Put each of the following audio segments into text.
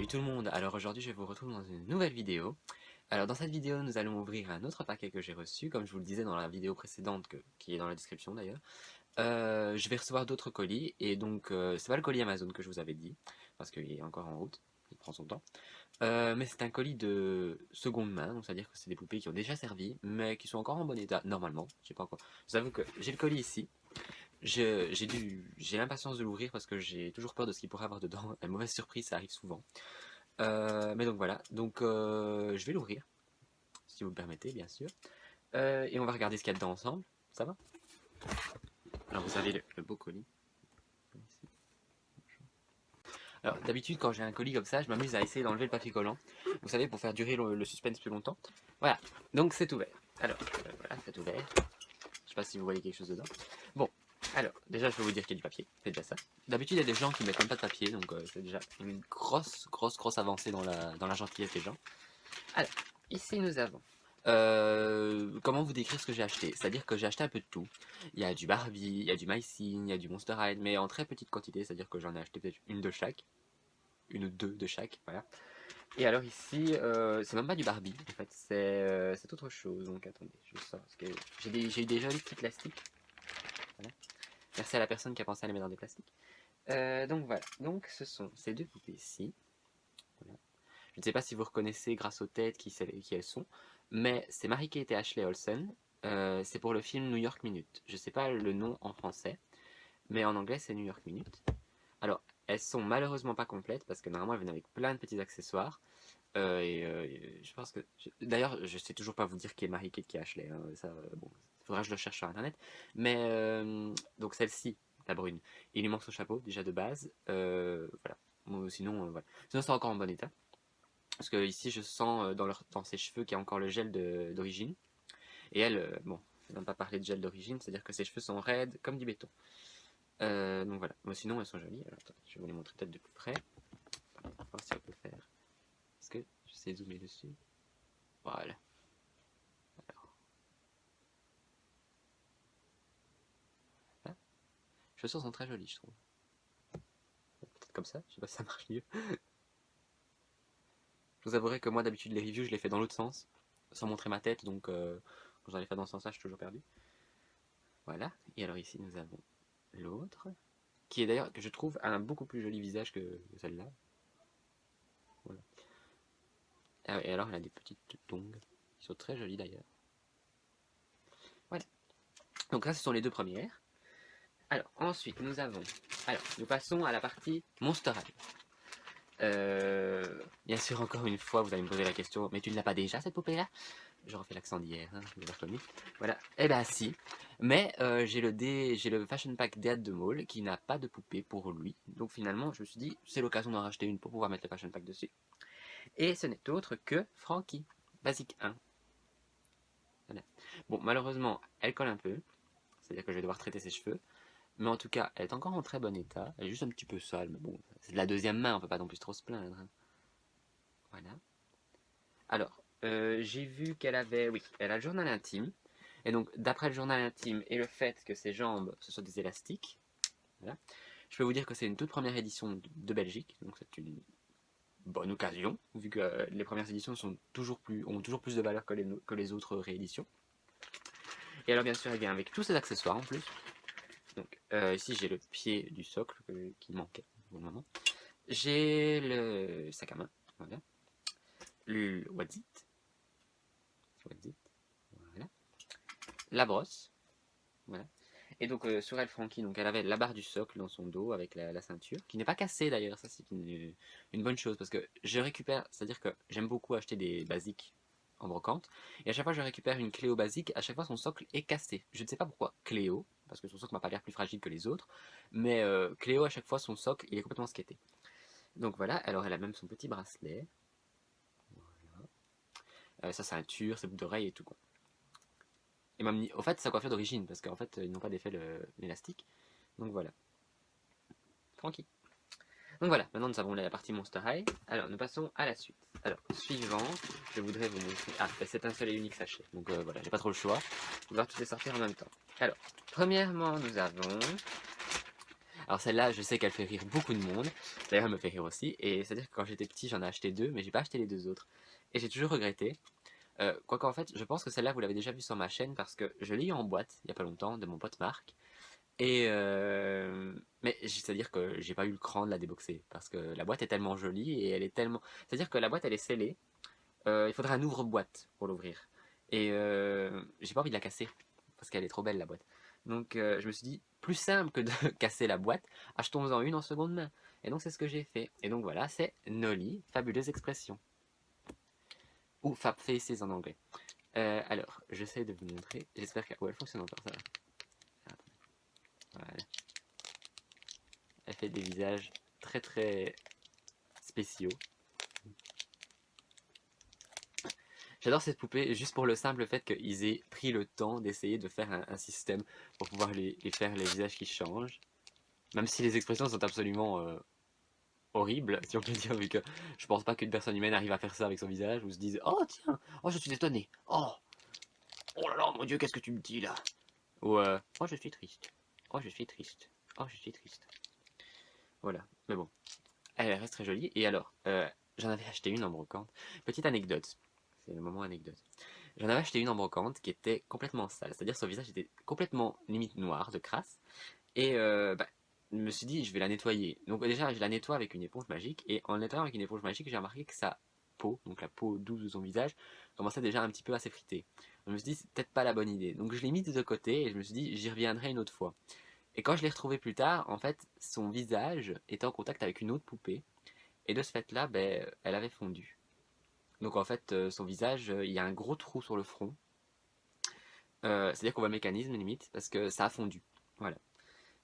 Salut tout le monde, alors aujourd'hui je vous retrouve dans une nouvelle vidéo. Alors dans cette vidéo nous allons ouvrir un autre paquet que j'ai reçu, comme je vous le disais dans la vidéo précédente, qui est dans la description d'ailleurs. Je vais recevoir d'autres colis, et donc c'est pas le colis Amazon que je vous avais dit, parce qu'il est encore en route, il prend son temps. Mais c'est un colis de seconde main, donc c'est-à-dire que c'est des poupées qui ont déjà servi, mais qui sont encore en bon état, normalement, je sais pas encore. Je vous avoue que j'ai le colis ici. J'ai l'impatience de l'ouvrir parce que j'ai toujours peur de ce qu'il pourrait avoir dedans. La mauvaise surprise, ça arrive souvent. Mais donc voilà, donc je vais l'ouvrir, si vous le permettez, bien sûr. Et on va regarder ce qu'il y a dedans ensemble, ça va? Alors vous avez le beau colis. Alors d'habitude quand j'ai un colis comme ça, je m'amuse à essayer d'enlever le papier collant. Vous savez, pour faire durer le suspense plus longtemps. Voilà, donc c'est ouvert. Alors, voilà, c'est ouvert. Je sais pas si vous voyez quelque chose dedans. Bon, alors, déjà je vais vous dire qu'il y a du papier, c'est déjà ça. D'habitude il y a des gens qui mettent même pas de papier, donc c'est déjà une grosse avancée dans la gentillesse des gens. Alors, ici nous avons... comment vous décrire ce que j'ai acheté? C'est-à-dire que j'ai acheté un peu de tout. Il y a du Barbie, il y a du MySing, il y a du Monster High, mais en très petite quantité, c'est-à-dire que j'en ai acheté peut-être une de chaque. Une ou deux de chaque, voilà. Et alors ici, c'est même pas du Barbie, en fait, c'est autre chose. Donc attendez, je sors, parce que j'ai eu des jolis petits plastiques. Voilà. Merci à la personne qui a pensé à les mettre dans des plastiques. Donc voilà, donc ce sont ces deux poupées ici. Voilà. Je ne sais pas si vous reconnaissez grâce aux têtes qui elles sont, mais c'est Mary-Kate et Ashley Olsen. C'est pour le film New York Minute. Je ne sais pas le nom en français, mais en anglais c'est New York Minute. Alors, elles sont malheureusement pas complètes parce que normalement elles viennent avec plein de petits accessoires. Je pense que. D'ailleurs, je sais toujours pas vous dire qui est Mary-Kate, qui est Ashley. Hein, ça, bon, il faudra que je le cherche sur internet. Mais donc celle-ci, la brune, il lui manque son chapeau déjà de base. Voilà. Bon, sinon, voilà. Sinon, c'est encore en bon état. Parce que ici, je sens dans ses cheveux qu'il y a encore le gel d'origine. Et elle, bon, je vais même pas parler de gel d'origine, c'est-à-dire que ses cheveux sont raides comme du béton. Donc voilà. Bon, sinon, elles sont jolies. Alors, attendez, je vais vous les montrer peut-être de plus près. On va voir si on peut faire. Est-ce que je sais zoomer dessus? Voilà. Alors, là. Les chaussures sont très jolies, je trouve. Peut-être comme ça, je sais pas si ça marche mieux. Je vous avouerai que moi, d'habitude, les reviews, je les fais dans l'autre sens, sans montrer ma tête, donc quand j'en ai fait dans ce sens-là, je suis toujours perdu. Voilà. Et alors ici, nous avons l'autre, qui est d'ailleurs, que je trouve, a un beaucoup plus joli visage que celle-là. Voilà. Et alors, elle a des petites tongs, qui sont très jolies d'ailleurs. Voilà. Donc là, ce sont les deux premières. Alors, ensuite, nous avons... Alors, nous passons à la partie Monster High. Bien sûr, encore une fois, vous allez me poser la question, mais tu ne l'as pas déjà cette poupée-là? Je refais l'accent d'hier, hein, vous l'avez reconnu. Voilà, eh ben si. Mais j'ai le Fashion Pack Dead de Mall qui n'a pas de poupée pour lui. Donc finalement, je me suis dit, c'est l'occasion d'en racheter une pour pouvoir mettre le Fashion Pack dessus. Et ce n'est autre que Frankie, Basic 1. Voilà. Bon, malheureusement, elle colle un peu. C'est-à-dire que je vais devoir traiter ses cheveux. Mais en tout cas, elle est encore en très bon état. Elle est juste un petit peu sale, mais bon, c'est de la deuxième main, on peut pas non plus trop se plaindre. Hein. Voilà. Alors, j'ai vu qu'elle avait, oui, elle a le journal intime. Et donc, d'après le journal intime et le fait que ses jambes, ce sont des élastiques, voilà, je peux vous dire que c'est une toute première édition de Belgique. Donc, c'est une bonne occasion, vu que les premières éditions ont toujours plus de valeur que les autres rééditions. Et alors, bien sûr, elle vient avec tous ses accessoires en plus. Donc, ici, j'ai le pied du socle qui manquait pour le moment. J'ai le sac à main, voilà. Le what's it, voilà. La brosse, voilà. Et donc sur elle, Frankie, donc elle avait la barre du socle dans son dos avec la ceinture, qui n'est pas cassée d'ailleurs, ça c'est une bonne chose, parce que je récupère, c'est-à-dire que j'aime beaucoup acheter des basiques en brocante, et à chaque fois que je récupère une Cléo basique, à chaque fois son socle est cassé. Je ne sais pas pourquoi Cléo, parce que son socle m'a pas l'air plus fragile que les autres, mais Cléo à chaque fois son socle il est complètement skaté. Donc voilà, alors elle a même son petit bracelet, sa ceinture, ses boucles d'oreilles et tout quoi. Et même, au fait, sa coiffure d'origine, parce qu'en fait, ils n'ont pas défait l'élastique. Donc voilà. Tranquille. Donc voilà, maintenant nous avons la partie Monster High. Alors, nous passons à la suite. Alors, suivant, je voudrais vous montrer... Ah, c'est un seul et unique sachet. Donc voilà, j'ai pas trop le choix. Je vais devoir tous les sortir en même temps. Alors, premièrement, nous avons... Alors celle-là, je sais qu'elle fait rire beaucoup de monde. D'ailleurs, elle me fait rire aussi. Et c'est-à-dire que quand j'étais petit, j'en ai acheté deux, mais j'ai pas acheté les deux autres. Et j'ai toujours regretté. Quoique en fait, je pense que celle-là, vous l'avez déjà vue sur ma chaîne parce que je l'ai eu en boîte il y a pas longtemps de mon pote Marc. Et mais c'est-à-dire que j'ai pas eu le cran de la déboxer parce que la boîte est tellement jolie et elle est tellement. C'est-à-dire que la boîte elle est scellée. Il faudrait un ouvre-boîte pour l'ouvrir. Et j'ai pas envie de la casser parce qu'elle est trop belle la boîte. Donc je me suis dit plus simple que de casser la boîte, achetons-en une en seconde main. Et donc c'est ce que j'ai fait. Et donc voilà, c'est Nolly, fabuleuse expression. Ou Fab Faces en anglais. Alors, j'essaie de vous montrer. J'espère qu'elle fonctionne encore, ça va. Voilà. Elle fait des visages très très spéciaux. J'adore cette poupée juste pour le simple fait qu'ils aient pris le temps d'essayer de faire un système pour pouvoir les faire les visages qui changent. Même si les expressions sont absolument horribles, si on peut dire, vu que je pense pas qu'une personne humaine arrive à faire ça avec son visage, ou se dise oh tiens, oh je suis étonné, oh là là, mon Dieu, qu'est-ce que tu me dis là? Ou oh je suis triste, oh je suis triste, oh je suis triste. Voilà, mais bon. Elle reste très jolie. Et alors, j'en avais acheté une en brocante. Petite anecdote. C'est le moment anecdote. J'en avais acheté une en brocante qui était complètement sale. C'est-à-dire son visage était complètement limite noir, de crasse. Et je me suis dit, je vais la nettoyer. Donc déjà, je la nettoie avec une éponge magique. Et en nettoyant avec une éponge magique, j'ai remarqué que sa peau, donc la peau douce de son visage, commençait déjà un petit peu à s'effriter. Je me suis dit, c'est peut-être pas la bonne idée. Donc je l'ai mise de côté et je me suis dit, j'y reviendrai une autre fois. Et quand je l'ai retrouvée plus tard, en fait, son visage était en contact avec une autre poupée. Et de ce fait-là, ben, elle avait fondu. Donc en fait, son visage, il y a un gros trou sur le front. C'est-à-dire qu'on voit le mécanisme limite, parce que ça a fondu. Voilà.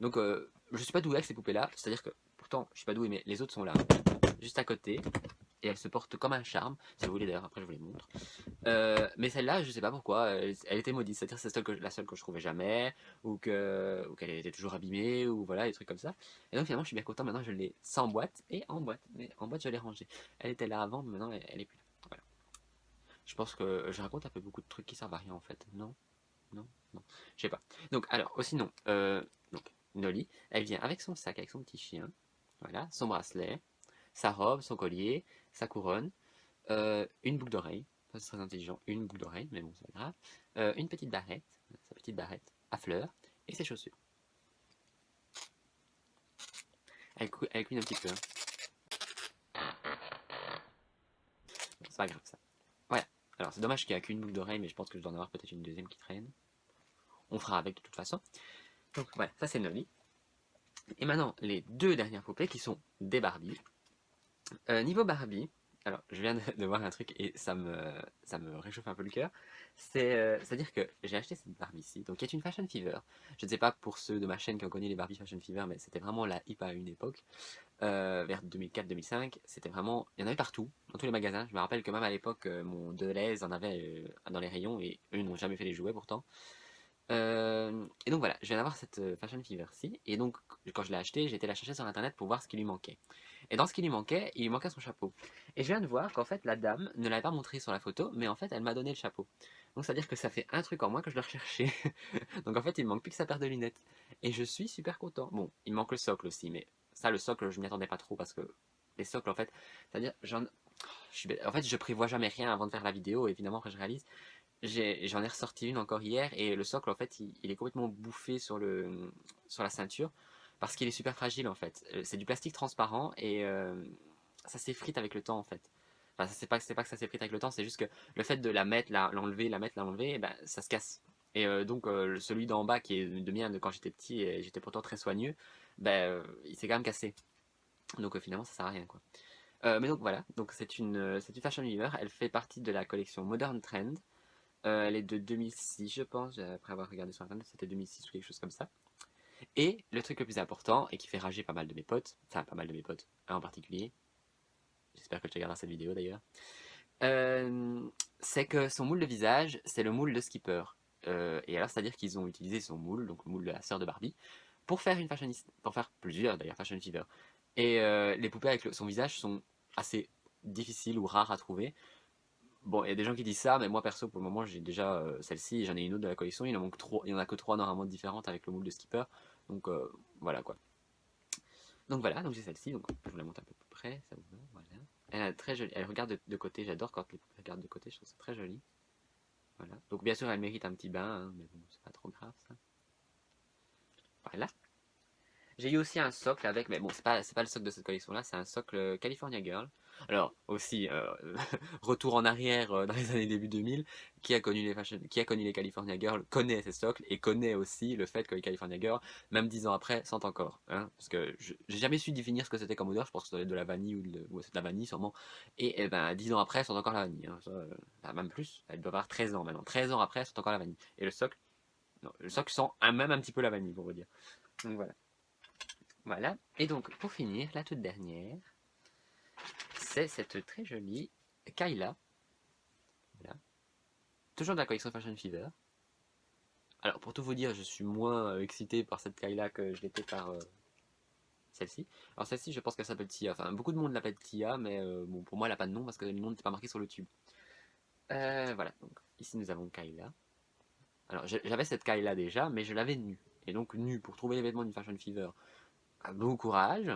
Donc je suis pas doué avec ces poupées-là, c'est-à-dire que pourtant je suis pas doué, mais les autres sont là, juste à côté. Et elles se portent comme un charme, si vous voulez d'ailleurs, après je vous les montre. Mais celle-là, je sais pas pourquoi, elle était maudite, c'est-à-dire c'est la seule que je trouvais jamais, ou qu'elle était toujours abîmée, ou voilà, des trucs comme ça. Et donc finalement, je suis bien content, maintenant je l'ai sans boîte et en boîte, mais en boîte je l'ai rangée. Elle était là avant, mais maintenant elle est plus là. Voilà. Je pense que je raconte un peu beaucoup de trucs qui servent à rien en fait, non? Non? Non. Je sais pas. Donc, alors, sinon, donc, Nolly, elle vient avec son sac, avec son petit chien, voilà, son bracelet, sa robe, son collier, sa couronne, une boucle d'oreille, ça c'est très intelligent, une boucle d'oreille, mais bon, c'est pas grave, une petite barrette, sa petite barrette à fleurs, et ses chaussures. Elle couine un petit peu, hein. Bon, c'est pas grave ça. Voilà. Alors, c'est dommage qu'il n'y a qu'une boucle d'oreille, mais je pense que je dois en avoir peut-être une deuxième qui traîne. On fera avec de toute façon. Donc, voilà, ça c'est Nolly. Et maintenant, les deux dernières poupées qui sont des Barbie. Niveau Barbie, alors je viens de voir un truc et ça me réchauffe un peu le cœur. C'est-à-dire que j'ai acheté cette Barbie-ci, donc qui est une Fashion Fever. Je ne sais pas pour ceux de ma chaîne qui ont connu les Barbie Fashion Fever, mais c'était vraiment la hype à une époque. Vers 2004-2005, c'était vraiment. Il y en avait partout, dans tous les magasins. Je me rappelle que même à l'époque, mon Deleuze en avait dans les rayons et eux n'ont jamais fait les jouets pourtant. Et donc voilà, je viens d'avoir cette Fashion Fever-ci. Et donc, quand je l'ai acheté, j'ai été la chercher sur internet pour voir ce qui lui manquait. Et dans ce qui lui manquait, il lui manquait son chapeau. Et je viens de voir qu'en fait, la dame ne l'avait pas montré sur la photo, mais en fait, elle m'a donné le chapeau. Donc, c'est-à-dire que ça fait un truc en moins que je dois rechercher. Donc, en fait, il me manque plus que sa paire de lunettes. Et je suis super content. Bon, il manque le socle aussi, mais ça, le socle, je m'y attendais pas trop parce que les socles, en fait, c'est-à-dire, en fait, je prévois jamais rien avant de faire la vidéo. Et évidemment, après, je réalise. J'en ai ressorti une encore hier et le socle en fait il est complètement bouffé sur la ceinture parce qu'il est super fragile en fait. C'est du plastique transparent et ça s'effrite avec le temps en fait. Enfin c'est pas que ça s'effrite avec le temps, c'est juste que le fait de la mettre, l'enlever, la mettre, l'enlever, eh ben, ça se casse. Et donc celui d'en bas qui est de mien de quand j'étais petit et j'étais pourtant très soigneux, ben il s'est quand même cassé. Donc finalement ça sert à rien quoi. Mais donc voilà, donc c'est une Fashion Weaver, elle fait partie de la collection Modern Trend. Elle est de 2006, je pense, après avoir regardé sur internet, c'était 2006 ou quelque chose comme ça. Et le truc le plus important, et qui fait rager pas mal de mes potes, enfin pas mal de mes potes, un en particulier, j'espère que tu regarderas cette vidéo d'ailleurs, euh, c'est que son moule de visage, c'est le moule de Skipper. Et alors, c'est-à-dire qu'ils ont utilisé son moule, donc le moule de la sœur de Barbie, pour faire pour faire plusieurs d'ailleurs Fashion Fever. Et les poupées avec son visage sont assez difficiles ou rares à trouver. Bon, il y a des gens qui disent ça, mais moi perso, pour le moment, j'ai déjà celle-ci, j'en ai une autre de la collection. Il en manque trois, il y en a que trois normalement différentes avec le moule de Skipper. Donc voilà quoi. Donc voilà, donc j'ai celle-ci, donc je vous la montre un peu plus près, ça vous va, voilà. Elle est très jolie, elle regarde de côté, j'adore quand les poupées regardent de côté, je trouve ça très joli. Voilà, donc bien sûr elle mérite un petit bain, hein, mais bon, c'est pas trop grave ça. Voilà. J'ai eu aussi un socle avec, mais bon, c'est pas le socle de cette collection-là, c'est un socle California Girl. Alors, aussi, retour en arrière dans les années début 2000, qui a connu les California Girls connaît ces socles et connaît aussi le fait que les California Girls, même 10 ans après, sentent encore. Hein, parce que j'ai jamais su définir ce que c'était comme odeur, je pense que ça doit être de la vanille ou c'est de la vanille sûrement. Et, ben, 10 ans après, elles sentent encore la vanille. Hein, ça, même plus, elles doivent avoir 13 ans maintenant. 13 ans après, elles sentent encore la vanille. Et le socle, non, le socle sent même un petit peu la vanille, pour vous dire. Donc voilà. Voilà. Et donc, pour finir, la toute dernière, c'est cette très jolie Kyla. Voilà. Toujours de la collection Fashion Fever. Alors, pour tout vous dire, je suis moins excité par cette Kyla que je l'étais par celle-ci. Alors, celle-ci, je pense qu'elle s'appelle Tia. Enfin, beaucoup de monde l'appelle Tia, mais bon, pour moi, elle n'a pas de nom parce que le nom n'était pas marqué sur le tube. Voilà. Donc, ici, nous avons Kyla. Alors, j'avais cette Kyla déjà, mais je l'avais nue. Et donc, nue, pour trouver les vêtements d'une Fashion Fever, bon courage.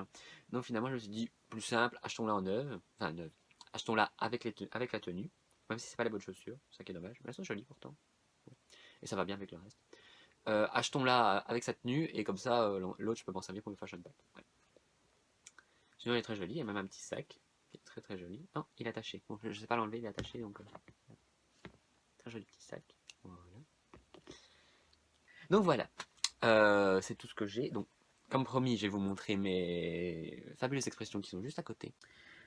Donc finalement, je me suis dit, plus simple, achetons-la en neuve. Enfin, neuve. Achetons-la avec, avec la tenue. Même si c'est pas les bonnes chaussures, ça qui est dommage. Mais elles sont jolies pourtant. Et ça va bien avec le reste. Achetons-la avec sa tenue et comme ça, l'autre, je peux m'en servir pour le fashion pack. Ouais. Sinon, elle est très jolie. Il y a même un petit sac qui est très très joli. Non, il est attaché. Bon, je ne sais pas l'enlever, il est attaché. Donc, très joli petit sac. Voilà. Donc voilà. C'est tout ce que j'ai. Donc, comme promis, je vais vous montrer mes fabuleuses expressions qui sont juste à côté.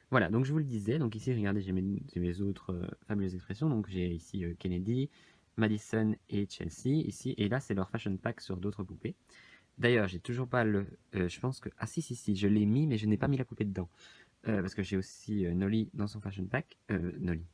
Voilà, donc je vous le disais, donc ici, regardez, j'ai mes autres fabuleuses expressions. Donc j'ai ici Kennedy, Madison et Chelsea, ici, et là, c'est leur fashion pack sur d'autres poupées. D'ailleurs, j'ai toujours pas le... je pense que... Ah si, je l'ai mis, mais je n'ai pas mis la poupée dedans. Parce que j'ai aussi Nolly dans son fashion pack. Nolly.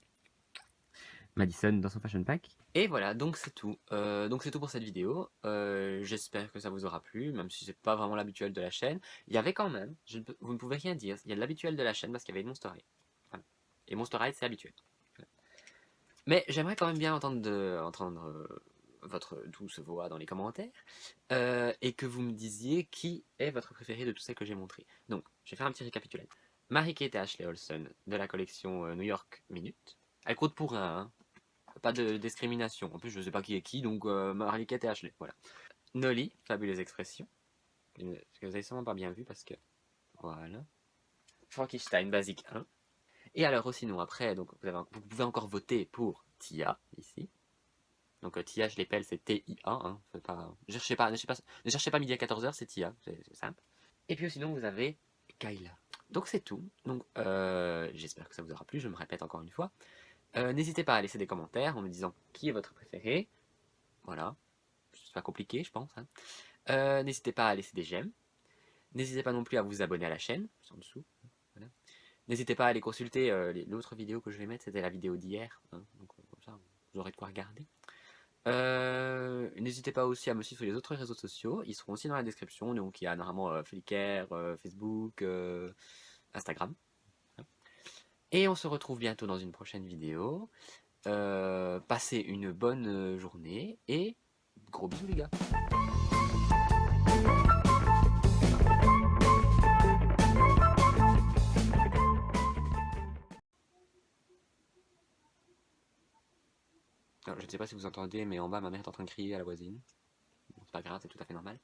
Madison dans son fashion pack. Et voilà, donc c'est tout. Donc c'est tout pour cette vidéo. J'espère que ça vous aura plu, même si c'est pas vraiment l'habituel de la chaîne. Il y avait quand même, vous ne pouvez rien dire, il y a de l'habituel de la chaîne parce qu'il y avait une Monster High. Voilà. Et Monster High, c'est habituel. Voilà. Mais j'aimerais quand même bien entendre votre douce voix dans les commentaires. Et que vous me disiez qui est votre préféré de tous celles que j'ai montrées. Donc, je vais faire un petit récapitulatif. Mary-Kate et Ashley Olsen de la collection New York Minute. Elle compte pour un, hein. Pas de discrimination. En plus, je sais pas qui est qui, donc Marie-Kate et Ashley. Voilà. Nolly, fabuleuse expression. Que vous avez sûrement pas bien vu parce que. Voilà. Frankenstein, basique 1. Et alors, sinon, après, donc, vous pouvez encore voter pour Tia, ici. Donc, Tia, je l'appelle, c'est T-I-A. Hein, pas, ne cherchez pas midi à 14h, c'est Tia, c'est simple. Et puis, sinon, vous avez Kyla. Donc, c'est tout. Donc, j'espère que ça vous aura plu, je me répète encore une fois. N'hésitez pas à laisser des commentaires en me disant qui est votre préféré. Voilà. C'est pas compliqué, je pense. Hein. N'hésitez pas à laisser des j'aime. N'hésitez pas non plus à vous abonner à la chaîne, c'est en dessous. Voilà. N'hésitez pas à aller consulter l'autre vidéo que je vais mettre, c'était la vidéo d'hier. Hein. Donc comme ça, vous aurez de quoi regarder. N'hésitez pas aussi à me suivre sur les autres réseaux sociaux, ils seront aussi dans la description. Donc il y a normalement Flickr, Facebook, Instagram. Et on se retrouve bientôt dans une prochaine vidéo. Passez une bonne journée et gros bisous les gars. Alors, je ne sais pas si vous entendez, mais en bas ma mère est en train de crier à la voisine. Bon, c'est pas grave, c'est tout à fait normal.